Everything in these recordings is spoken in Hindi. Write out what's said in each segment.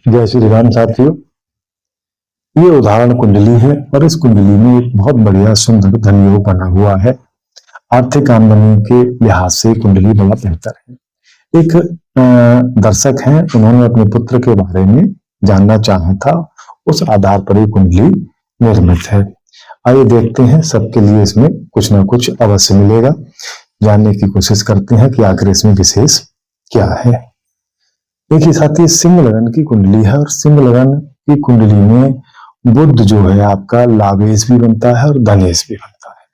जय श्री राम साथियों। ये उदाहरण कुंडली है और इस कुंडली में एक बहुत बढ़िया सुंदर धन योग बना हुआ है। आर्थिक आमदनी के लिहाज से कुंडली बड़ा बेहतर है। एक दर्शक हैं, उन्होंने अपने पुत्र के बारे में जानना चाहा था, उस आधार पर ये कुंडली निर्मित है। आइए देखते हैं, सबके लिए इसमें कुछ ना कुछ अवश्य मिलेगा। जानने की कोशिश करते हैं कि आखिर इसमें विशेष क्या है। देखिए साथी, सिंह लगन की कुंडली है और सिंह लगन की कुंडली में बुध जो है आपका लाभेश भी बनता है और धनेश भी बनता है।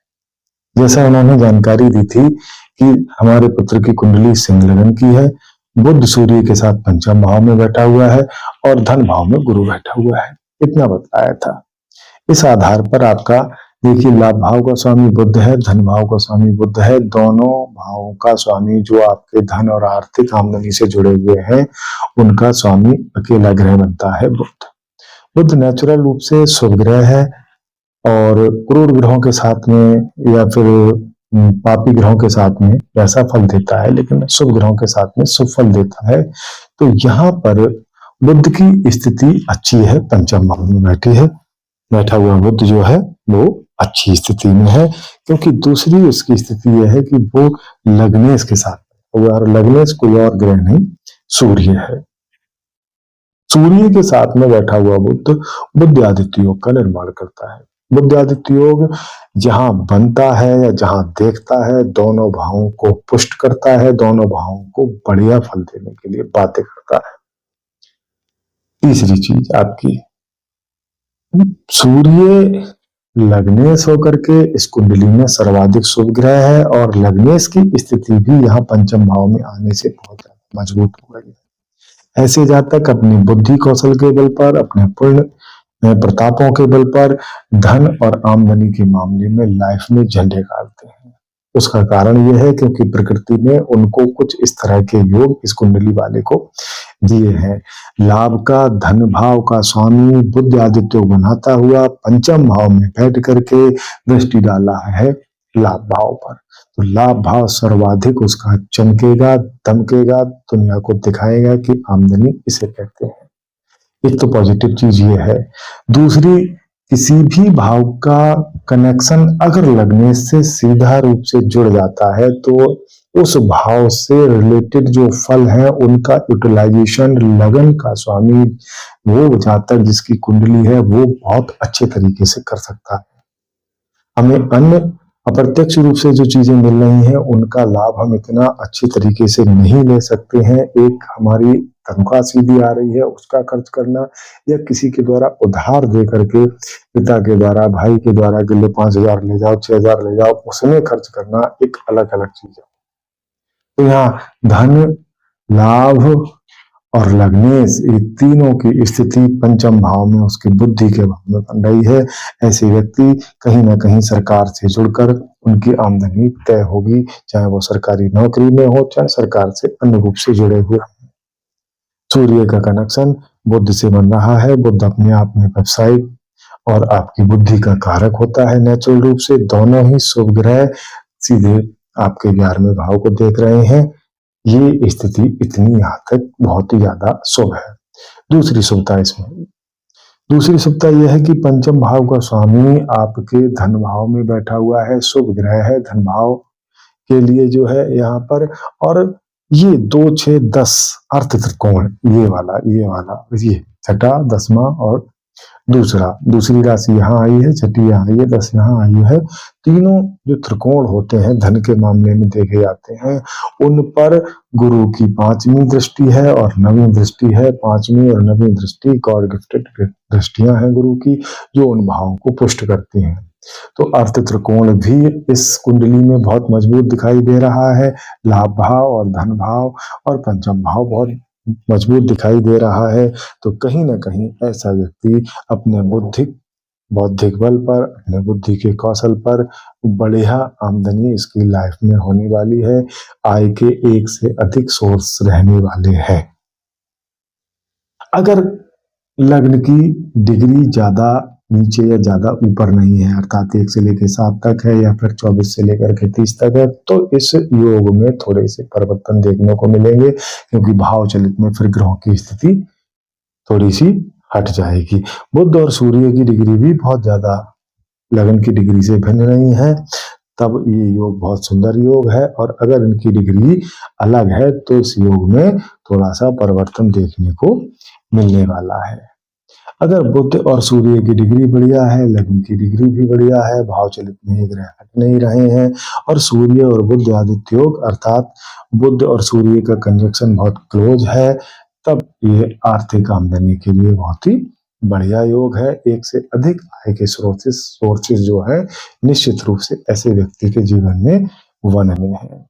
जैसा उन्होंने जानकारी दी थी कि हमारे पुत्र की कुंडली सिंह लगन की है, बुध सूर्य के साथ पंचम भाव में बैठा हुआ है और धन भाव में गुरु बैठा हुआ है, इतना बताया था। इस आधार पर आपका देखिए, लाभ भाव का स्वामी बुध है, धन भाव का स्वामी बुध है। दोनों भावों का स्वामी जो आपके धन और आर्थिक आमदनी से जुड़े हुए हैं, उनका स्वामी अकेला ग्रह बनता है बुध। बुध नेचुरल रूप से शुभ ग्रह है और क्रूर ग्रहों के साथ में या फिर पापी ग्रहों के साथ में वैसा फल देता है, लेकिन शुभ ग्रहों के साथ में शुभ फल देता है। तो यहाँ पर बुध की स्थिति अच्छी है, पंचम भाव में बैठा हुआ बुध जो है वो अच्छी स्थिति में है, क्योंकि दूसरी उसकी स्थिति यह है कि वो लग्नेश के साथ, और लग्नेश कोई और ग्रह नहीं, सूर्य है। सूर्य के साथ में बैठा हुआ बुध बुद्धादित्य योग का निर्माण करता है। बुद्धादित्य योग जहां बनता है या जहां देखता है, दोनों भावों को पुष्ट करता है, दोनों भावों को बढ़िया फल देने के लिए बातें करता है। तीसरी चीज आपकी, सूर्य लग्नेश होकर के इस कुंडली में सर्वाधिक शुभ ग्रह है और लग्नेश की स्थिति भी यहाँ पंचम भाव में आने से बहुत ज्यादा मजबूत हो गई है। ऐसे जातक अपनी बुद्धि कौशल के बल पर, अपने पूर्ण प्रतापों के बल पर धन और आमदनी के मामले में लाइफ में झंडे गाड़ते हैं। उसका कारण यह है क्योंकि प्रकृति ने उनको कुछ इस तरह के योग इस कुंडली वाले को दिए हैं। लाभ का धन भाव का स्वामी बुध आदित्य बनाता हुआ पंचम भाव में बैठ करके दृष्टि डाला है लाभ भाव पर, तो लाभ भाव सर्वाधिक उसका चमकेगा, दमकेगा, दुनिया को दिखाएगा कि आमदनी इसे कहते हैं। एक तो पॉजिटिव चीज ये है। दूसरी, किसी भी भाव का कनेक्शन अगर लगने से सीधा रूप से जुड़ जाता है तो उस भाव से रिलेटेड जो फल है उनका यूटिलाइजेशन लगन का स्वामी वो जातक जिसकी कुंडली है वो बहुत अच्छे तरीके से कर सकता है। हमें अन्य अप्रत्यक्ष रूप से जो चीजें मिल रही हैं उनका लाभ हम इतना अच्छे तरीके से नहीं ले सकते हैं। एक हमारी तनख्वाह सीधी आ रही है, उसका खर्च करना, या किसी के द्वारा उधार दे करके, पिता के द्वारा, भाई के द्वारा कि लो 5,000 ले जाओ, 6,000 ले जाओ, उसमें खर्च करना एक अलग अलग चीज है। तो यहाँ धन, लाभ और लग्नेश, ये तीनों की स्थिति पंचम भाव में उसकी बुद्धि के भाव में बन रही है। ऐसे व्यक्ति कहीं ना कहीं सरकार से जुड़कर उनकी आमदनी तय होगी, चाहे वो सरकारी नौकरी में हो, चाहे सरकार से अन्य रूप से जुड़े हुए। सूर्य का कनेक्शन बुध से बन रहा है। बुध अपने आप में व्यवसायिक और आपकी बुद्धि का कारक होता है नेचुरल रूप से। दोनों ही शुभ ग्रह सीधे आपके 11वें भाव को देख रहे हैं। ये स्थिति इतनी यहाँ तक बहुत ही ज्यादा शुभ है। दूसरी शुभता यह है कि पंचम भाव का स्वामी आपके धन भाव में बैठा हुआ है, शुभ ग्रह है धन भाव के लिए जो है यहाँ पर। और ये 2, 6, 10 अर्थ त्रिकोण, ये छठा, 10वां और दूसरी राशि यहाँ आई है, छठी यहाँ आई है, 10 यहाँ आई है। तीनों जो त्रिकोण होते हैं धन के मामले में देखे जाते हैं, उन पर गुरु की 5वीं दृष्टि है और 9वीं दृष्टि है। 5वीं और 9वीं दृष्टि गॉड गिफ्टेड दृष्टियां हैं गुरु की, जो उन भावों को पुष्ट करती हैं। तो अर्थ त्रिकोण भी इस कुंडली में बहुत मजबूत दिखाई दे रहा है। लाभ भाव और धन भाव और पंचम भाव बहुत मजबूत दिखाई दे रहा है। तो कहीं ना कहीं ऐसा व्यक्ति अपने बौद्धिक बल पर, अपने बुद्धि के कौशल पर बढ़िया आमदनी इसकी लाइफ में होने वाली है। आय के एक से अधिक सोर्स रहने वाले हैं। अगर लग्न की डिग्री ज्यादा नीचे या ज्यादा ऊपर नहीं है, अर्थात 1 से लेकर 7 तक है या फिर 24 से लेकर के 30 तक है, तो इस योग में थोड़े से परिवर्तन देखने को मिलेंगे, क्योंकि भाव चलित में फिर ग्रहों की स्थिति थोड़ी सी हट जाएगी। बुध और सूर्य की डिग्री भी बहुत ज्यादा लगन की डिग्री से भिन्न नहीं है, तब ये योग बहुत सुंदर योग है। और अगर इनकी डिग्री अलग है तो इस योग में थोड़ा सा परिवर्तन देखने को मिलने वाला है। अगर बुध और सूर्य की डिग्री बढ़िया है, लग्न की डिग्री भी बढ़िया है, भाव चलित में ये ग्रह हट नहीं रहे हैं और सूर्य और बुध आदित्य योग अर्थात बुध और सूर्य का कंजक्शन बहुत क्लोज है, तब ये आर्थिक आमदनी के लिए बहुत ही बढ़िया योग है। एक से अधिक आय के सोर्सेस जो है निश्चित रूप से ऐसे व्यक्ति के जीवन में बनने हैं।